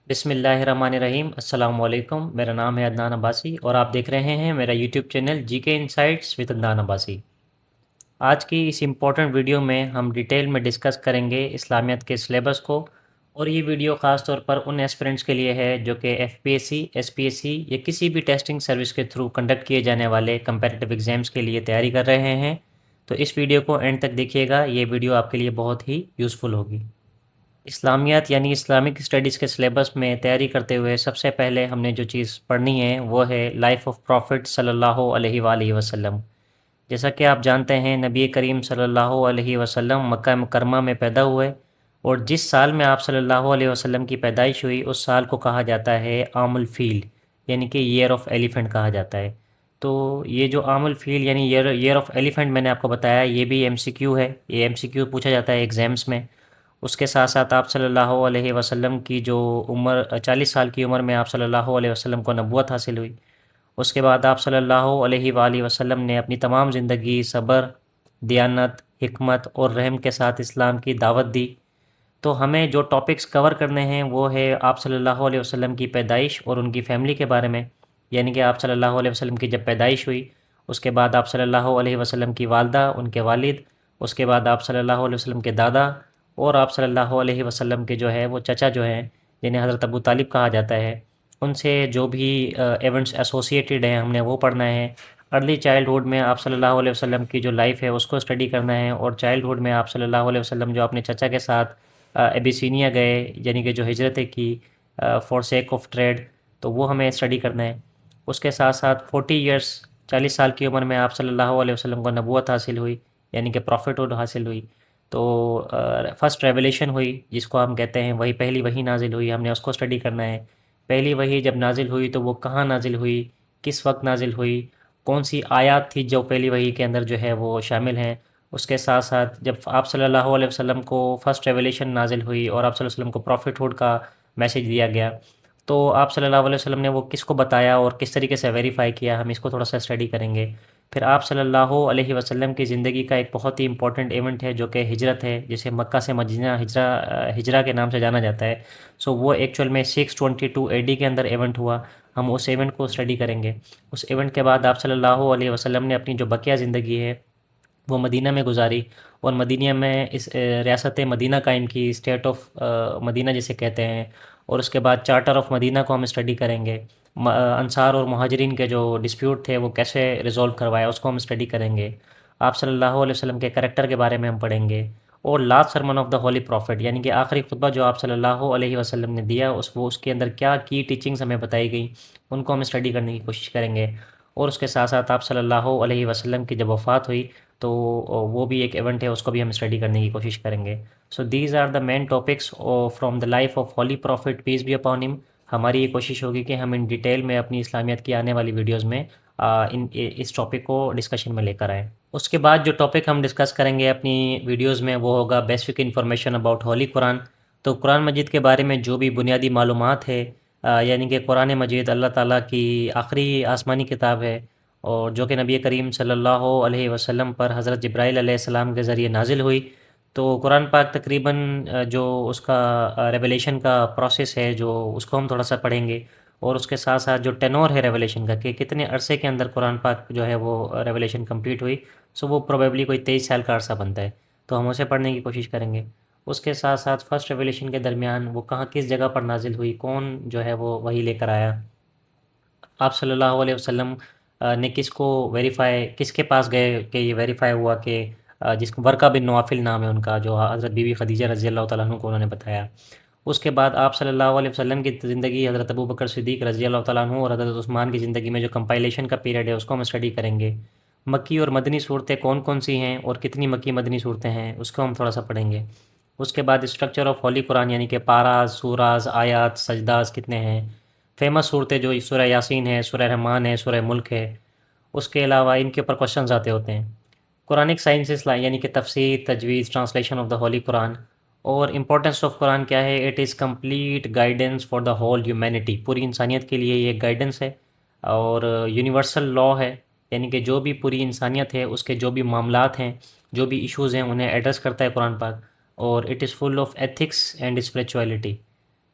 بسم اللہ الرحمن الرحیم۔ السلام علیکم، میرا نام ہے عدنان عباسی اور آپ دیکھ رہے ہیں میرا یوٹیوب چینل جی کے انسائٹس وتھ عدنان عباسی۔ آج کی اس امپورٹنٹ ویڈیو میں ہم ڈیٹیل میں ڈسکس کریں گے اسلامیات کے سلیبس کو، اور یہ ویڈیو خاص طور پر ان ایسپرنٹس کے لیے ہے جو کہ F P S C, S P S C یا کسی بھی ٹیسٹنگ سروس کے تھرو کنڈکٹ کیے جانے والے کمپیٹیٹیو ایگزامس کے لیے تیاری کر رہے ہیں۔ تو اس ویڈیو کو اینڈ تک دیکھیے گا، یہ ویڈیو آپ کے لیے بہت ہی یوزفل ہوگی۔ اسلامیات یعنی اسلامک اسٹڈیز کے سلیبس میں تیاری کرتے ہوئے سب سے پہلے ہم نے جو چیز پڑھنی ہے وہ ہے لائف آف پروفٹ صلی اللہ علیہ وآلہ وسلم۔ جیسا کہ آپ جانتے ہیں نبی کریم صلی اللہ علیہ وسلم مکہ مکرمہ میں پیدا ہوئے، اور جس سال میں آپ صلی اللہ علیہ وسلم کی پیدائش ہوئی اس سال کو کہا جاتا ہے عام الفیل، یعنی کہ ایئر آف ایلیفنٹ کہا جاتا ہے۔ تو یہ جو عام الفیل یعنی ایئر آف ایلیفنٹ میں نے آپ کو بتایا، یہ بھی ایم سی کیو ہے، یہ ایم سی کیو پوچھا جاتا ہے ایگزامس میں۔ اس کے ساتھ ساتھ آپ صلی اللہ علیہ وسلم کی جو عمر 40 سال کی عمر میں آپ صلی اللہ علیہ وسلم کو نبوت حاصل ہوئی۔ اس کے بعد آپ صلی اللہ علیہ وآلہ وسلم نے اپنی تمام زندگی صبر، دیانت، حکمت اور رحم کے ساتھ اسلام کی دعوت دی۔ تو ہمیں جو ٹاپکس کور کرنے ہیں وہ ہے آپ صلی اللہ علیہ وسلم کی پیدائش اور ان کی فیملی کے بارے میں، یعنی کہ آپ صلی اللہ علیہ وسلم کی جب پیدائش ہوئی اس کے بعد آپ صلی اللہ علیہ وسلم کی والدہ، ان کے والد، اس کے بعد آپ صلی اللہ علیہ وسلم کے دادا، اور آپ صلی اللہ علیہ وسلم کے جو ہے وہ چچا جو ہیں جنہیں حضرت ابو طالب کہا جاتا ہے، ان سے جو بھی ایونٹس ایسوسیٹیڈ ہیں ہم نے وہ پڑھنا ہے۔ ارلی چائلڈہڈ میں آپ صلی اللہ علیہ وسلم کی جو لائف ہے اس کو اسٹڈی کرنا ہے، اور چائلڈہڈ میں آپ صلی اللہ علیہ وسلم جو اپنے چچا کے ساتھ ایبیسینیا گئے، یعنی کہ جو ہجرتیں کی فار سیک آف ٹریڈ، تو وہ ہمیں اسٹڈی کرنا ہے۔ اس کے ساتھ ساتھ 40 ایئرس، 40 سال کی عمر میں آپ صلی اللہ علیہ وسلم کو نبوت حاصل ہوئی، یعنی کہ پروفٹ حاصل ہوئی۔ تو فرسٹ ریولیشن ہوئی جس کو ہم کہتے ہیں، وہی پہلی وہی نازل ہوئی، ہم نے اس کو اسٹڈی کرنا ہے۔ پہلی وہی جب نازل ہوئی تو وہ کہاں نازل ہوئی، کس وقت نازل ہوئی، کون سی آیات تھی جو پہلی وحی کے اندر جو ہے وہ شامل ہیں۔ اس کے ساتھ ساتھ جب آپ صلی اللہ علیہ وسلم کو فرسٹ ریولیشن نازل ہوئی اور آپ صلی اللہ علیہ وسلم کو پروفٹ ہوڈ کا میسج دیا گیا، تو آپ صلی اللہ علیہ وسلم نے وہ کس کو بتایا اور کس طریقے سے ویریفائی کیا، ہم اس کو تھوڑا سا اسٹڈی کریں گے۔ پھر آپ صلی اللہ علیہ وسلم کی زندگی کا ایک بہت ہی امپورٹنٹ ایونٹ ہے جو کہ ہجرت ہے، جسے مکہ سے مدینہ ہجرہ کے نام سے جانا جاتا ہے۔ سو وہ ایکچول میں 622 اے ڈی کے اندر ایونٹ ہوا، ہم اس ایونٹ کو اسٹڈی کریں گے۔ اس ایونٹ کے بعد آپ صلی اللہ علیہ وسلم نے اپنی جو بقیہ زندگی ہے وہ مدینہ میں گزاری، اور مدینہ میں اس ریاست مدینہ قائم کی، اسٹیٹ آف مدینہ جسے کہتے ہیں۔ اور اس کے بعد چارٹر آف مدینہ کو ہم اسٹڈی کریں گے۔ انصار اور مہاجرین کے جو ڈسپیوٹ تھے وہ کیسے ریزولو کروایا اس کو ہم اسٹڈی کریں گے۔ آپ صلی اللہ علیہ وسلم کے کریکٹر کے بارے میں ہم پڑھیں گے۔ اور last sermon of the holy prophet, یعنی کہ آخری خطبہ جو آپ صلی اللہ علیہ وسلم نے دیا، اس کے اندر کیا کی ٹیچنگز ہمیں بتائی گئیں، ان کو ہم اسٹڈی کرنے کی کوشش کریں گے۔ اور اس کے ساتھ ساتھ آپ صلی اللہ علیہ وسلم کی جب وفات ہوئی تو وہ بھی ایک ایونٹ ہے، اس کو بھی ہم اسٹڈی کرنے کی کوشش کریں گے۔ So these are the main topics from the life of holy prophet peace be upon him. ہماری یہ کوشش ہوگی کہ ہم ان ڈیٹیل میں اپنی اسلامیت کی آنے والی ویڈیوز میں اس ٹاپک کو ڈسکشن میں لے کر آئیں۔ اس کے بعد جو ٹاپک ہم ڈسکس کریں گے اپنی ویڈیوز میں وہ ہوگا بیسک انفارمیشن اباؤٹ ہولی قرآن۔ تو قرآن مجید کے بارے میں جو بھی بنیادی معلومات ہے، یعنی کہ قرآن مجید اللہ تعالیٰ کی آخری آسمانی کتاب ہے، اور جو کہ نبی کریم صلی اللہ علیہ وسلم پر حضرت جبرائیل علیہ السلام کے ذریعے نازل ہوئی۔ تو قرآن پاک تقریباً جو اس کا ریولیشن کا پروسیس ہے جو اس کو ہم تھوڑا سا پڑھیں گے، اور اس کے ساتھ ساتھ جو ٹینور ہے ریولیشن کا، کہ کتنے عرصے کے اندر قرآن پاک جو ہے وہ ریولیشن کمپلیٹ ہوئی، سو وہ پروبیبلی کوئی 23 سال کا عرصہ بنتا ہے، تو ہم اسے پڑھنے کی کوشش کریں گے۔ اس کے ساتھ ساتھ فرسٹ ریولیشن کے درمیان وہ کہاں کس جگہ پر نازل ہوئی، کون جو ہے وہ وہی لے کر آیا، آپ صلی اللہ علیہ وسلم نے کس کو ویریفائی، کس کے پاس گئے کہ یہ ویریفائی ہوا کہ جس کو ورقہ بن نوافل نام ہے ان کا، جو حضرت بی بی خدیجہ رضی اللہ تعالیٰ عنہ کو انہوں نے بتایا۔ اس کے بعد آپ صلی اللہ علیہ وسلم کی زندگی، حضرت ابو بکر صدیق رضی اللہ تعالیٰ عنہ اور حضرت عثمان کی زندگی میں جو کمپائلیشن کا پیریڈ ہے اس کو ہم اسٹڈی کریں گے۔ مکی اور مدنی صورتیں کون کون سی ہیں اور کتنی مکی مدنی صورتیں ہیں اس کو ہم تھوڑا سا پڑھیں گے۔ اس کے بعد اسٹرکچر آف ہولی قرآن، یعنی کہ پاراز، سوراز، آیات، سجداز کتنے ہیں، فیمس صورتیں جو سورہ یاسین ہے، سورہ رحمان ہے، سورہ ملک ہے۔ اس کے علاوہ ان کے اوپر کوشچنز آتے ہوتے ہیں۔ قرآنک سائنسز یعنی کہ تفسیر، تجوید، ٹرانسلیشن آف دا ہولی قرآن۔ اور امپورٹنس آف قرآن کیا ہے، it is complete guidance for the whole humanity, پوری انسانیت کے لیے یہ گائیڈنس ہے، اور یونیورسل لا ہے، یعنی کہ جو بھی پوری انسانیت ہے اس کے جو بھی معاملات ہیں، جو بھی ایشوز ہیں انہیں ایڈریس کرتا ہے قرآن پاک، اور it is full of ethics and spirituality.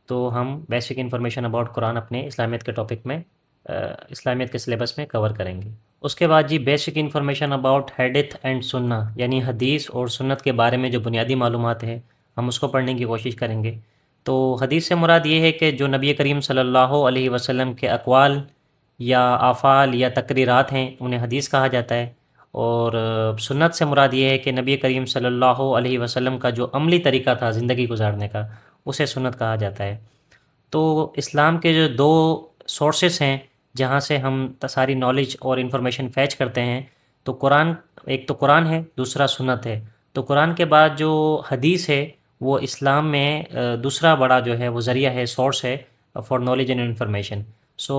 تو ہم بیسک انفارمیشن اباؤٹ قرآن اپنے اسلامیت کے ٹاپک میں اسلامیت کے سلیبس میں کور کریں گے۔ اس کے بعد جی بیسک انفارمیشن اباؤٹ حدیث اینڈ سنہ، یعنی حدیث اور سنت کے بارے میں جو بنیادی معلومات ہیں ہم اس کو پڑھنے کی کوشش کریں گے۔ تو حدیث سے مراد یہ ہے کہ جو نبی کریم صلی اللہ علیہ وسلم کے اقوال یا افعال یا تقریرات ہیں انہیں حدیث کہا جاتا ہے، اور سنت سے مراد یہ ہے کہ نبی کریم صلی اللہ علیہ وسلم کا جو عملی طریقہ تھا زندگی گزارنے کا، اسے سنت کہا جاتا ہے۔ تو اسلام کے جو دو سورسز ہیں جہاں سے ہم ساری نالج اور انفارمیشن فیچ کرتے ہیں، تو قرآن، ایک تو قرآن ہے، دوسرا سنت ہے۔ تو قرآن کے بعد جو حدیث ہے وہ اسلام میں دوسرا بڑا جو ہے وہ ذریعہ ہے، سورس ہے فار نالج اینڈ انفارمیشن۔ سو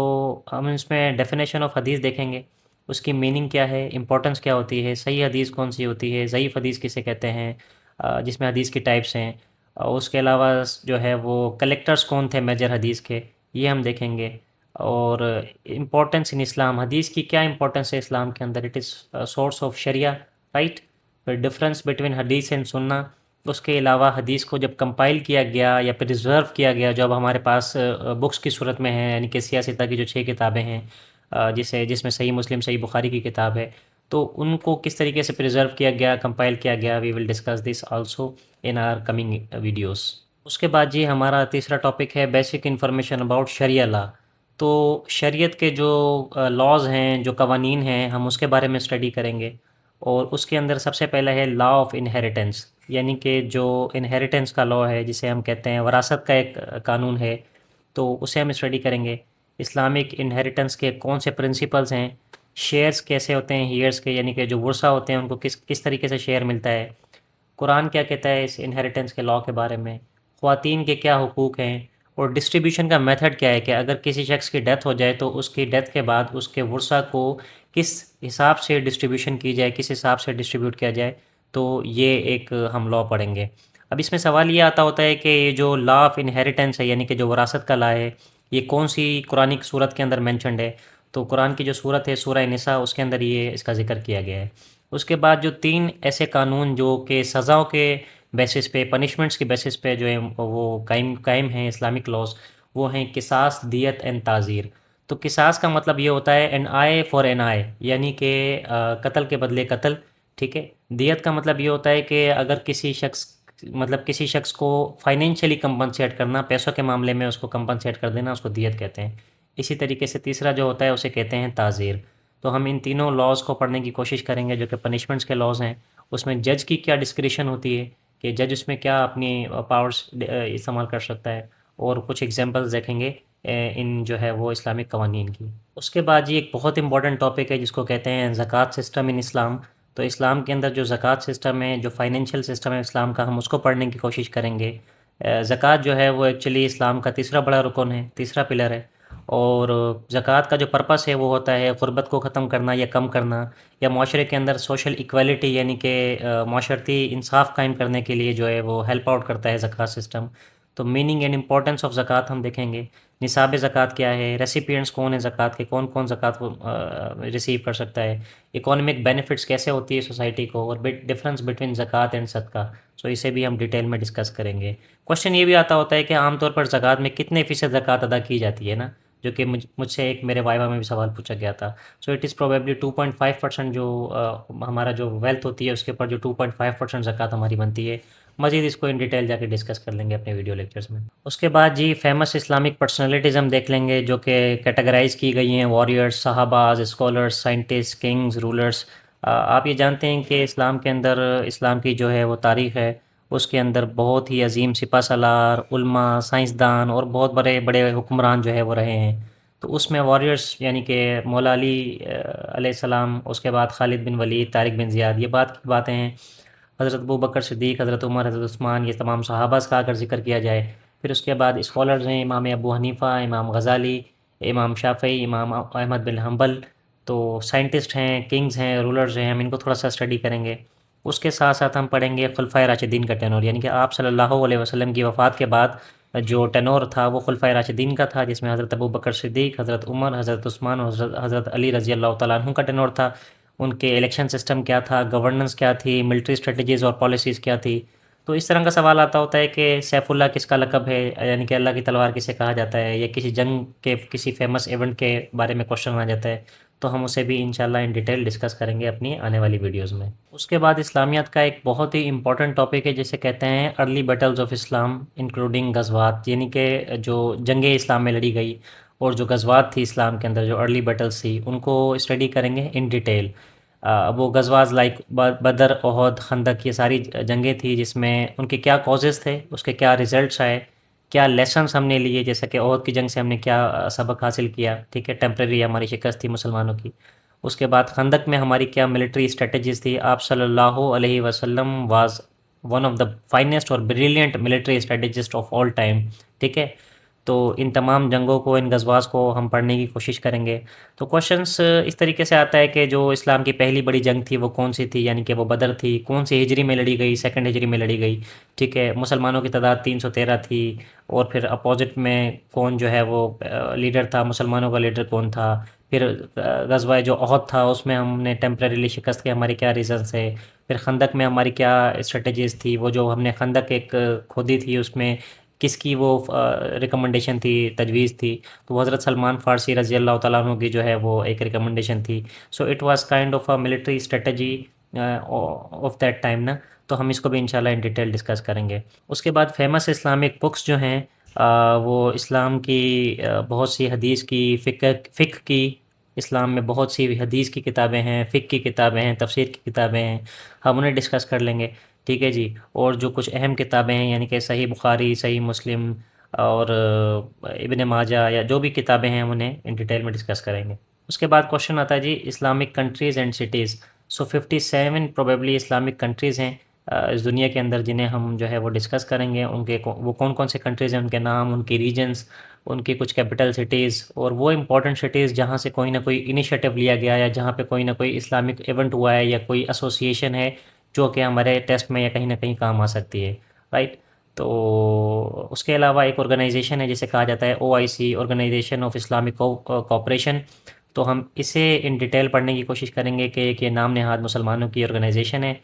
ہم اس میں ڈیفینیشن آف حدیث دیکھیں گے، اس کی میننگ کیا ہے، امپورٹنس کیا ہوتی ہے، صحیح حدیث کون سی ہوتی ہے، ضعیف حدیث کسے کہتے ہیں، جس میں حدیث کی ٹائپس ہیں، اس کے علاوہ جو ہے وہ کلیکٹرز کون تھے میجر حدیث کے، یہ ہم دیکھیں گے۔ اور امپورٹنس ان اسلام، حدیث کی کیا امپورٹنس ہے اسلام کے اندر، it is source of Shariah, right. پھر difference between hadith and sunnah, اس کے علاوہ حدیث کو جب کمپائل کیا گیا یا پرزرو کیا گیا، جو اب ہمارے پاس بکس کی صورت میں ہے، یعنی کہ سیاستہ کی جو 6 کتابیں ہیں، جس میں صحیح مسلم، صحیح بخاری کی کتاب ہے، تو ان کو کس طریقے سے پرزرو کیا گیا، کمپائل کیا گیا، we will discuss this also in our coming videos. اس کے بعد جی ہمارا تیسرا ٹاپک ہے basic information about Shariah law. تو شریعت کے جو لاز ہیں، جو قوانین ہیں، ہم اس کے بارے میں اسٹڈی کریں گے، اور اس کے اندر سب سے پہلا ہے لا آف انہیریٹنس، یعنی کہ جو انہیریٹنس کا لا ہے، جسے ہم کہتے ہیں وراثت کا ایک قانون ہے، تو اسے ہم اسٹڈی کریں گے۔ اسلامک انہیریٹنس کے کون سے پرنسپلز ہیں، شیئرز کیسے ہوتے ہیں، ہیئرز کے یعنی کہ جو ورثہ ہوتے ہیں ان کو کس طریقے سے شیئر ملتا ہے، قرآن کیا کہتا ہے اس انہیریٹنس کے لا کے بارے میں، خواتین کے کیا حقوق ہیں، اور ڈسٹریبیوشن کا میتھڈ کیا ہے کہ اگر کسی شخص کی ڈیتھ ہو جائے تو اس کی ڈیتھ کے بعد اس کے ورثہ کو کس حساب سے ڈسٹریبیوشن کی جائے، کس حساب سے ڈسٹریبیوٹ کیا جائے، تو یہ ایک ہم لا پڑھیں گے۔ اب اس میں سوال یہ آتا ہوتا ہے کہ یہ جو لا آف انہیریٹنس ہے، یعنی کہ جو وراثت کا لا ہے، یہ کون سی قرآن کی صورت کے اندر مینشنڈ ہے؟ تو قرآن کی جو صورت ہے سورہ نساء، اس کے اندر یہ اس کا ذکر کیا گیا ہے۔ اس کے بعد جو 3 ایسے قانون جو کہ سزاؤں کے بیسس پہ، پنشمنٹس کی بیسس پہ جو ہے وہ قائم ہیں اسلامک لاز، وہ ہیں قصاص، دیت اینڈ تعزیر۔ تو قصاص کا مطلب یہ ہوتا ہے این آئے فار این آئے، یعنی کہ قتل کے بدلے قتل، ٹھیک ہے۔ دیت کا مطلب یہ ہوتا ہے کہ اگر کسی شخص کو فائنینشلی کمپنسیٹ کرنا، پیسوں کے معاملے میں اس کو کمپنسیٹ کر دینا، اس کو دیت کہتے ہیں۔ اسی طریقے سے تیسرا جو ہوتا ہے اسے کہتے ہیں تعزیر۔ تو ہم ان تینوں لاز کو پڑھنے کی کوشش کریں گے جو کہ پنشمنٹس کے لاز ہیں۔ اس میں جج کی کیا ڈسکریشن ہوتی ہے کہ جج اس میں کیا اپنی پاورز استعمال کر سکتا ہے، اور کچھ ایگزامپلز دیکھیں گے ان جو ہے وہ اسلامک قوانین کی۔ اس کے بعد یہ ایک بہت امپورٹنٹ ٹاپک ہے جس کو کہتے ہیں زکوٰۃ سسٹم ان اسلام۔ تو اسلام کے اندر جو زکوٰۃ سسٹم ہے، جو فائنینشیل سسٹم ہے اسلام کا، ہم اس کو پڑھنے کی کوشش کریں گے۔ زکوٰۃ جو ہے وہ ایکچولی اسلام کا تیسرا بڑا رکن ہے، تیسرا پلر ہے، اور زکوٰۃ کا جو پرپس ہے وہ ہوتا ہے غربت کو ختم کرنا یا کم کرنا، یا معاشرے کے اندر سوشل ایکویلٹی یعنی کہ معاشرتی انصاف قائم کرنے کے لیے جو ہے وہ ہیلپ آؤٹ کرتا ہے زکوٰۃ سسٹم۔ تو میننگ اینڈ امپورٹنس آف زکوٰۃ ہم دیکھیں گے، نصاب زکوٰۃ کیا ہے، ریسیپینٹس کون ہیں زکوٰۃ کے، کون کون زکوٰۃ کو ریسیو کر سکتا ہے، اکانومک بینیفٹس کیسے ہوتی ہے سوسائٹی کو، اور ڈفرینس بٹوین زکوٰۃ اینڈ صدقہ، سو اسے بھی ہم ڈیٹیل میں ڈسکس کریں گے۔ کوشچن یہ بھی آتا ہوتا ہے کہ عام طور پر زکوٰۃ میں کتنے فیصد زکوٰۃ ادا کی جاتی ہے نا، جو کہ مجھ سے ایک میرے وائوا میں بھی سوال پوچھا گیا تھا۔ سو اٹ از پروبیبلی 2.5% جو ہمارا جو ویلتھ ہوتی ہے اس کے اوپر جو 2.5% زکوٰۃ ہماری بنتی ہے۔ مزید اس کو ان ڈیٹیل جا کے ڈسکس کر لیں گے اپنے ویڈیو لیکچرز میں۔ اس کے بعد جی فیمس اسلامک پرسنالٹیز ہم دیکھ لیں گے جو کہ کیٹیگرائز کی گئی ہیں، واریئرس، صحابہ، اسکالرس، سائنٹسٹ، کنگز، رولرس۔ آپ یہ جانتے ہیں کہ اسلام کے اندر، اسلام کی جو ہے وہ تاریخ ہے، اس کے اندر بہت ہی عظیم سپہ سالار، علماء، سائنسدان اور بہت بڑے بڑے حکمران جو ہے وہ رہے ہیں۔ تو اس میں واریئرس یعنی کہ مولا علی علیہ السلام، اس کے بعد خالد بن ولید، طارق بن زیاد، یہ باتیں ہیں۔ حضرت ابوبکر صدیق، حضرت عمر، حضرت عثمان، یہ تمام صحابہ کا اگر ذکر کیا جائے۔ پھر اس کے بعد اسکالرز ہیں، امام ابو حنیفہ، امام غزالی، امام شافعی، امام احمد بن حنبل۔ تو سائنٹسٹ ہیں، کنگز ہیں، رولرز ہیں، ہم ان کو تھوڑا سا اسٹڈی کریں گے۔ اس کے ساتھ ساتھ ہم پڑھیں گے خلفائے راشدین کا ٹینور، یعنی کہ آپ صلی اللہ علیہ وسلم کی وفات کے بعد جو ٹینور تھا وہ خلفائے راشدین کا تھا، جس میں حضرت ابوبکر صدیق، حضرت عمر، حضرت عثمان اور حضرت علی رضی اللہ تعالیٰ عنہ کا ٹینور تھا۔ ان کے الیکشن سسٹم کیا تھا، گورننس کیا تھی، ملٹری اسٹریٹجیز اور پالیسیز کیا تھی۔ تو اس طرح کا سوال آتا ہوتا ہے کہ سیف اللہ کس کا لقب ہے، یعنی کہ اللہ کی تلوار کسے کہا جاتا ہے، یا کسی جنگ کے کسی فیمس ایونٹ کے بارے میں کوشچن آ جاتا ہے، تو ہم اسے بھی انشاءاللہ ان ڈیٹیل ڈسکس کریں گے اپنی آنے والی ویڈیوز میں۔ اس کے بعد اسلامیات کا ایک بہت ہی امپورٹنٹ ٹاپک ہے جسے کہتے ہیں early battles of Islam including غزوات، یعنی کہ جو جنگیں اسلام میں لڑی گئی اور جو غزوات تھی اسلام کے اندر، جو ارلی بیٹلز تھی، ان کو اسٹڈی کریں گے ان ڈیٹیل۔ وہ غزوات لائک بدر، احد، خندق، یہ ساری جنگیں تھیں جس میں ان کے کیا کازز تھے، اس کے کیا ریزلٹس آئے، کیا لیسنس ہم نے لیے، جیسا کہ احد کی جنگ سے ہم نے کیا سبق حاصل کیا، ٹھیک ہے، ٹیمپریری ہماری شکست تھی مسلمانوں کی۔ اس کے بعد خندق میں ہماری کیا ملٹری اسٹریٹجیز تھی، آپ صلی اللہ علیہ وسلم was one of the finest اور brilliant military strategist of all time, ٹھیک ہے۔ تو ان تمام جنگوں کو، ان غزوات کو ہم پڑھنے کی کوشش کریں گے۔ تو کوشچنس اس طریقے سے آتا ہے کہ جو اسلام کی پہلی بڑی جنگ تھی وہ کون سی تھی، یعنی کہ وہ بدر تھی، کون سی ہجری میں لڑی گئی، سیکنڈ ہجری میں لڑی گئی، ٹھیک ہے۔ مسلمانوں کی تعداد 313 تھی، اور پھر اپوزٹ میں کون جو ہے وہ لیڈر تھا، مسلمانوں کا لیڈر کون تھا۔ پھر غزوہ جو احد تھا اس میں ہم نے ٹیمپریریلی شکست کے ہمارے کیا ریزنس ہے۔ پھر خندق میں ہماری کیا اسٹریٹجیز تھی، وہ جو ہم نے خندق ایک کھودی تھی اس میں کس کی وہ ریکمنڈیشن تھی، تجویز تھی، تو وہ حضرت سلمان فارسی رضی اللہ تعالیٰ عنہ کی جو ہے وہ ایک ریکمنڈیشن تھی۔ So it was kind of a military strategy of that time نا، تو ہم اس کو بھی انشاءاللہ ان ڈیٹیل ڈسکس کریں گے۔ اس کے بعد فیمس اسلامک بکس جو ہیں وہ اسلام کی بہت سی حدیث کی، فقہ کی، اسلام میں بہت سی حدیث کی کتابیں ہیں، فقہ کی کتابیں ہیں، تفسیر کی کتابیں ہیں، ہم انہیں ڈسکس کر لیں گے، ٹھیک ہے جی۔ اور جو کچھ اہم کتابیں ہیں، یعنی کہ صحیح بخاری، صحیح مسلم، اور ابن ماجہ، یا جو بھی کتابیں ہیں ہم انہیں ان ڈیٹیل میں ڈسکس کریں گے۔ اس کے بعد کوشچن آتا ہے جی Islamic countries and cities. So 57 probably Islamic countries ہیں اس دنیا کے اندر جنہیں ہم جو ہے وہ ڈسکس کریں گے، ان کے وہ کون کون سے کنٹریز ہیں، ان کے نام، ان کی ریجنز، ان کی کچھ کیپٹل سٹیز، اور وہ امپورٹنٹ سٹیز جہاں سے کوئی نہ کوئی انیشیٹو لیا گیا، یا جہاں پہ کوئی نہ کوئی اسلامک ایونٹ ہوا ہے، یا کوئی ایسوسیشن ہے جو کہ ہمارے ٹیسٹ میں یا کہیں نہ کہیں کام آ سکتی ہے، رائٹ۔ تو اس کے علاوہ ایک آرگنائزیشن ہے جسے کہا جاتا ہے OIC، organization of Islamic cooperation, تو ہم اسے ان ڈیٹیل پڑھنے کی کوشش کریں گے کہ یہ نام نہاد مسلمانوں کی آرگنائزیشن ہے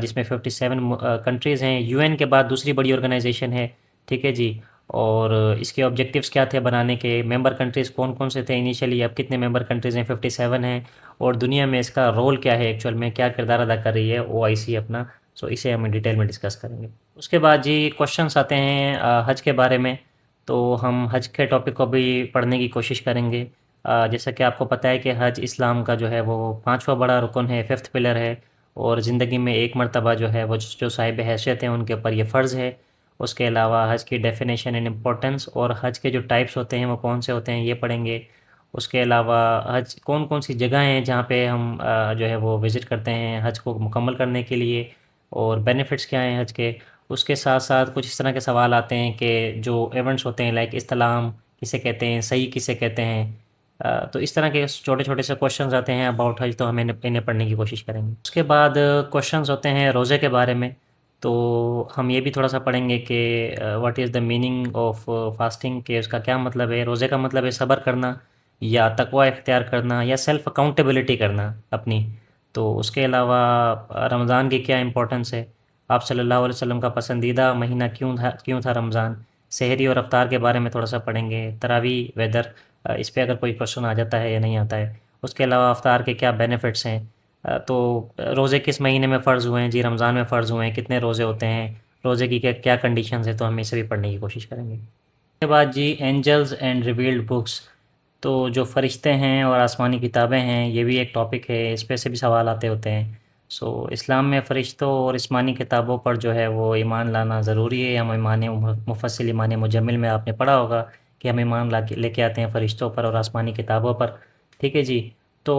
جس میں 57 کنٹریز ہیں، UN کے بعد دوسری بڑی آرگنائزیشن ہے، ٹھیک ہے جی۔ اور اس کے آبجیکٹیوز کیا تھے بنانے کے، ممبر کنٹریز کون کون سے تھے انیشلی، اب کتنے ممبر کنٹریز ہیں، 57 ہیں، اور دنیا میں اس کا رول کیا ہے، ایکچوئل میں کیا کردار ادا کر رہی ہے OIC اپنا، سو اسے ہم ڈیٹیل میں ڈسکس کریں گے۔ اس کے بعد جی کوشچنس آتے ہیں حج کے بارے میں، تو ہم حج کے ٹاپک کو بھی پڑھنے کی کوشش کریں گے۔ جیسا کہ آپ کو پتہ ہے کہ حج اسلام کا جو ہے وہ 5واں بڑا رکن ہے، 5th پلر ہے، اور زندگی میں ایک مرتبہ جو ہے وہ جو صاحب حیثیت ہیں ان کے اوپر یہ فرض ہے۔ اس کے علاوہ حج کی ڈیفینیشن اینڈ امپورٹنس، اور حج کے جو ٹائپس ہوتے ہیں وہ کون سے ہوتے ہیں یہ پڑھیں گے۔ اس کے علاوہ حج کون کون سی جگہیں ہیں جہاں پہ ہم جو ہے وہ وزٹ کرتے ہیں حج کو مکمل کرنے کے لیے، اور بینیفٹس کیا ہیں حج کے۔ اس کے ساتھ ساتھ کچھ اس طرح کے سوال آتے ہیں کہ جو ایونٹس ہوتے ہیں لائک استلام کسے کہتے ہیں، صحیح کسے کہتے ہیں، تو اس طرح کے چھوٹے چھوٹے سے کوشچنز آتے ہیں اباؤٹ حج، تو ہم انہیں پڑھنے کی کوشش کریں گے۔ اس کے بعد کوشچنز ہوتے ہیں روزے کے بارے میں، تو ہم یہ بھی تھوڑا سا پڑھیں گے کہ what is the meaning of fasting, کہ اس کا کیا مطلب ہے۔ روزے کا مطلب ہے صبر کرنا، یا تقوی اختیار کرنا، یا سیلف اکاؤنٹیبلٹی کرنا اپنی۔ تو اس کے علاوہ رمضان کی کیا امپورٹنس ہے، آپ صلی اللہ علیہ وسلم کا پسندیدہ مہینہ کیوں تھا رمضان، سحری اور افطار کے بارے میں تھوڑا سا پڑھیں گے، تراویح ویدر، اس پہ اگر کوئی کوشچن آ جاتا ہے یا نہیں آتا ہے۔ اس کے علاوہ افطار کے کیا بینیفٹس ہیں، تو روزے کس مہینے میں فرض ہوئے ہیں جی، رمضان میں فرض ہوئے ہیں، کتنے روزے ہوتے ہیں، روزے کی کیا کنڈیشنز ہیں، تو ہم اسے بھی پڑھنے کی کوشش کریں گے۔ اس کے بعد جی اینجلز اینڈ ریویلڈ بکس، تو جو فرشتے ہیں اور آسمانی کتابیں ہیں یہ بھی ایک ٹاپک ہے، اس پہ سے بھی سوال آتے ہوتے ہیں۔ سو اسلام میں فرشتوں اور آسمانی کتابوں پر جو ہے وہ ایمان لانا ضروری ہے۔ ہم ایمان مفصل، ایمان مجمل میں آپ نے پڑھا ہوگا کہ ہم ایمان لے کے آتے ہیں فرشتوں پر اور آسمانی کتابوں پر، ٹھیک ہے جی۔ تو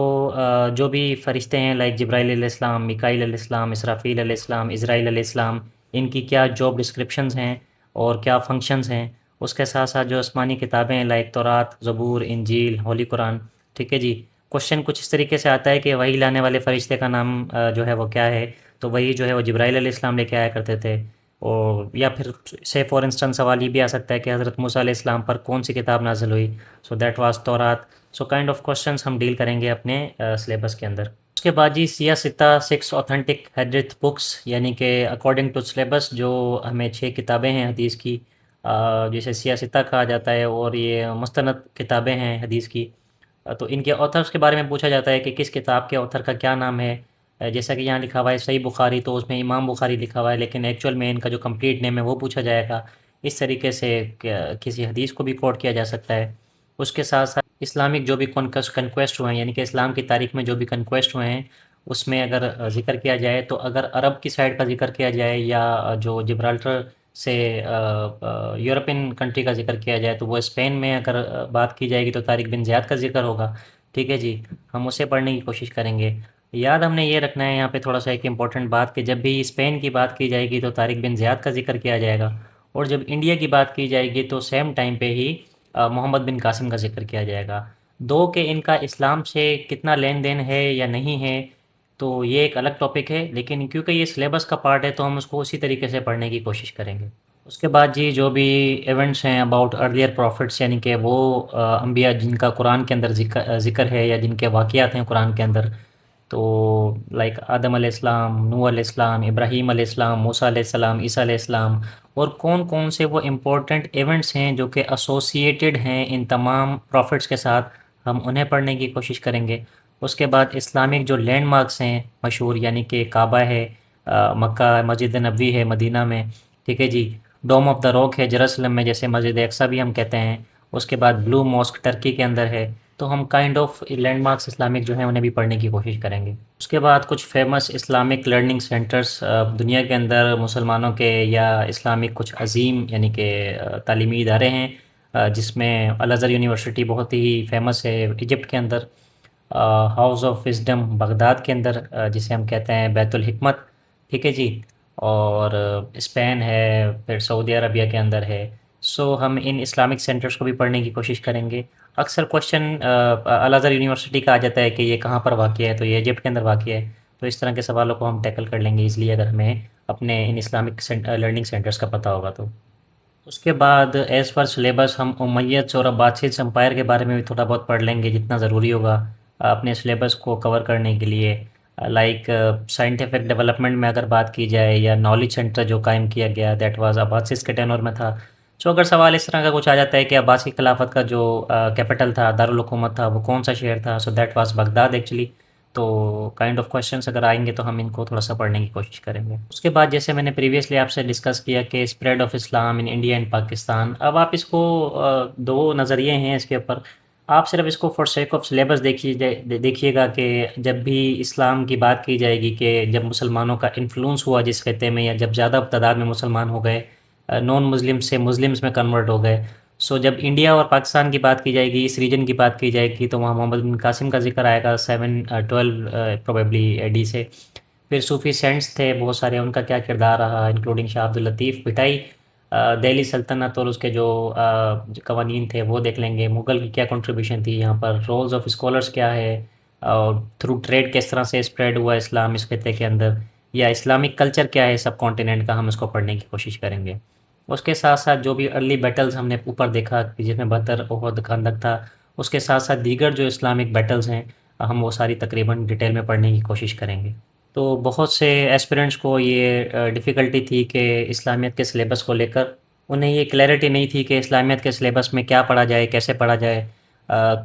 جو بھی فرشتے ہیں لائک جبرائیل علیہ السلام، میکائیل علیہ السلام، اسرافیل علیہ السلام، اسرائیل علیہ السلام، ان کی کیا جاب ڈسکرپشنز ہیں اور کیا فنکشنز ہیں۔ اس کے ساتھ ساتھ جو آسمانی کتابیں ہیں لائک تورات، زبور، انجیل، ہولی قرآن، ٹھیک ہے جی۔ کوشچن کچھ اس طریقے سے آتا ہے کہ وہی لانے والے فرشتے کا نام جو ہے وہ کیا ہے، تو وہی جو ہے وہ جبرائیل علیہ السلام لے کے آیا کرتے تھے، اور یا پھر سے فار انسٹنس سوال یہ بھی آ سکتا ہے کہ حضرت موسیٰ علیہ السلام پر کون سی کتاب نازل ہوئی، سو دیٹ واز تورات۔ سو کائنڈ آف کوشچنس ہم ڈیل کریں گے اپنے سلیبس کے اندر۔ اس کے بعد جی سیاستہ 6 اوتھنٹک حدیث بکس، یعنی کہ اکارڈنگ ٹو سلیبس جو ہمیں 6 کتابیں ہیں حدیث کی، جسے سیاستہ کہا جاتا ہے، اور یہ مستند کتابیں ہیں حدیث کی۔ تو ان کے آتھرس کے بارے میں پوچھا جاتا ہے کہ کس کتاب کے آتھر کا کیا نام ہے۔ جیسا کہ یہاں لکھا ہوا ہے صحیح بخاری، تو اس میں امام بخاری لکھا ہوا ہے، لیکن ایکچوئل میں ان کا جو کمپلیٹ نیم ہے وہ پوچھا جائے گا۔ اس طریقے سے کسی حدیث کو بھی کوٹ کیا جا سکتا ہے۔ اس کے ساتھ ساتھ اسلامک جو بھی کنکویسٹ ہوئے ہیں، یعنی کہ اسلام کی تاریخ میں جو بھی کنکویسٹ ہوئے ہیں، اس میں اگر ذکر کیا جائے تو اگر عرب کی سائڈ کا ذکر کیا جائے یا جو جبرالٹر سے یورپین کنٹری کا ذکر کیا جائے تو وہ اسپین میں اگر بات کی جائے گی تو طارق بن زیاد کا ذکر ہوگا۔ ٹھیک ہے جی، ہم اسے پڑھنے کی کوشش کریں گے۔ یاد ہم نے یہ رکھنا ہے یہاں پہ تھوڑا سا ایک امپورٹنٹ بات، کہ جب بھی اسپین کی بات کی جائے گی تو طارق بن زیاد کا ذکر کیا جائے گا، اور جب انڈیا کی بات کی جائے گی تو سیم ٹائم پہ ہی محمد بن قاسم کا ذکر کیا جائے گا۔ دو کہ ان کا اسلام سے کتنا لین دین ہے یا نہیں ہے تو یہ ایک الگ ٹاپک ہے، لیکن کیونکہ یہ سلیبس کا پارٹ ہے تو ہم اس کو اسی طریقے سے پڑھنے کی کوشش کریں گے۔ اس کے بعد جی جو بھی ایونٹس ہیں اباؤٹ ارلیئر پروفٹس، یعنی کہ وہ انبیاء جن کا قرآن کے اندر ذکر ہے یا جن کے واقعات ہیں قرآن کے اندر، تو لائک آدم علیہ السلام، نوح علیہ السلام، ابراہیم علیہ السلام، موسیٰ علیہ السلام، عیسیٰ علیہ السلام، اور کون کون سے وہ امپورٹنٹ ایونٹس ہیں جو کہ ایسوسیٹڈ ہیں ان تمام پروفٹس کے ساتھ، ہم انہیں پڑھنے کی کوشش کریں گے۔ اس کے بعد اسلامک جو لینڈ مارکس ہیں مشہور، یعنی کہ کعبہ ہے مکہ، مسجد نبوی ہے مدینہ میں، ٹھیک ہے جی، ڈوم آف دا راک ہے جیروسلم میں، جیسے مسجد اقصیٰ بھی ہم کہتے ہیں۔ اس کے بعد بلو ماسک ٹرکی کے اندر ہے۔ تو ہم kind of landmarks Islamic جو ہیں انہیں بھی پڑھنے کی کوشش کریں گے۔ اس کے بعد کچھ فیمس اسلامک لرننگ سینٹرز دنیا کے اندر مسلمانوں کے یا اسلامک کچھ عظیم یعنی کہ تعلیمی ادارے ہیں، جس میں الازہر یونیورسٹی بہت ہی فیمس ہے ایجپٹ کے اندر، ہاؤس آف وزڈم بغداد کے اندر، جسے ہم کہتے ہیں بیت الحکمت، ٹھیک ہے جی، اور اسپین ہے، پھر سعودی عربیہ کے اندر ہے۔ سو ہم ان اسلامک سینٹرز کو بھی پڑھنے کی کوشش کریں گے۔ اکثر کوشچن الازہر یونیورسٹی کا آ جاتا ہے کہ یہ کہاں پر واقع ہے، تو یہ ایجپٹ کے اندر واقع ہے، تو اس طرح کے سوالوں کو ہم ٹیکل کر لیں گے ایزلی اگر ہمیں اپنے ان اسلامک لرننگ سینٹرز کا پتہ ہوگا تو۔ اس کے بعد ایز پر سلیبس ہم امیدس اور عباسیڈس امپائر کے بارے میں بھی تھوڑا بہت پڑھ لیں گے جتنا ضروری ہوگا اپنے سلیبس کو کور کرنے کے لیے۔ لائک سائنٹیفک ڈیولپمنٹ میں اگر بات کی جائے یا نالج سینٹر جو قائم کیا گیا دیٹ واز عباسیس کے ٹینور میں تھا، سو اگر سوال اس طرح کا کچھ آ جاتا ہے کہ عباسی خلافت کا جو کیپٹل تھا، دارالحکومت تھا، وہ کون سا شہر تھا، so that was Baghdad actually, تو کائنڈ آف کوشچنس اگر آئیں گے تو ہم ان کو تھوڑا سا پڑھنے کی کوشش کریں گے۔ اس کے بعد جیسے میں نے پریویسلی آپ سے ڈسکس کیا کہ spread of Islam in India and Pakistan, اب آپ اس کو دو نظریے ہیں اس کے اوپر، آپ صرف اس کو فار سیک آف سلیبس دیکھیے گا کہ جب بھی اسلام کی بات کی جائے گی کہ جب مسلمانوں کا انفلوئنس ہوا جس خطے میں، یا جب زیادہ تعداد میں مسلمان ہو گئے، نان مسلم سے مسلمس میں کنورٹ ہو گئے، سو جب انڈیا اور پاکستان کی بات کی جائے گی، اس ریجن کی بات کی جائے گی، تو وہاں محمد بن قاسم کا ذکر آئے گا 712 پروبیبلی اے ڈی سے۔ پھر صوفی سینٹس تھے بہت سارے، ان کا کیا کردار رہا، انکلوڈنگ شاہ عبد اللطیف بھٹائی، دہلی سلطنت اور اس کے جو قوانین تھے وہ دیکھ لیں گے، مغل کی کیا کنٹریبیوشن تھی یہاں پر، رولز آف اسکالرس کیا ہے، اور تھرو ٹریڈ کس طرح سے اسپریڈ ہوا اسلام اس خطے کے اندر، یا اسلامک کلچر کیا ہے سب کانٹیننٹ کا، ہم اس کو پڑھنے کی کوشش کریں گے۔ اس کے ساتھ ساتھ جو بھی ارلی بیٹلز ہم نے اوپر دیکھا جس میں بدر، احد، خندق تھا، اس کے ساتھ ساتھ دیگر جو اسلامک بیٹلز ہیں ہم وہ ساری تقریباً ڈیٹیل میں پڑھنے کی کوشش کریں گے۔ تو بہت سے ایسپیرنٹس کو یہ ڈیفیکلٹی تھی کہ اسلامیت کے سلیبس کو لے کر انہیں یہ کلیئرٹی نہیں تھی کہ اسلامیت کے سلیبس میں کیا پڑھا جائے، کیسے پڑھا جائے۔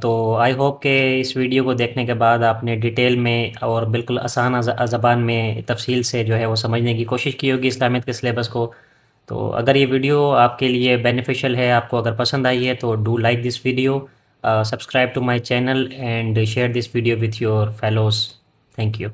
تو آئی ہوپ کہ اس ویڈیو کو دیکھنے کے بعد آپ نے ڈیٹیل میں اور بالکل آسان زبان میں تفصیل سے جو ہے وہ سمجھنے کی کوشش کی ہوگی اسلامیت کے سلیبس کو۔ تو اگر یہ ویڈیو آپ کے لیے بینیفیشل ہے، آپ کو اگر پسند آئی ہے تو do like this video, subscribe to my channel and share this video with your fellows. Thank you.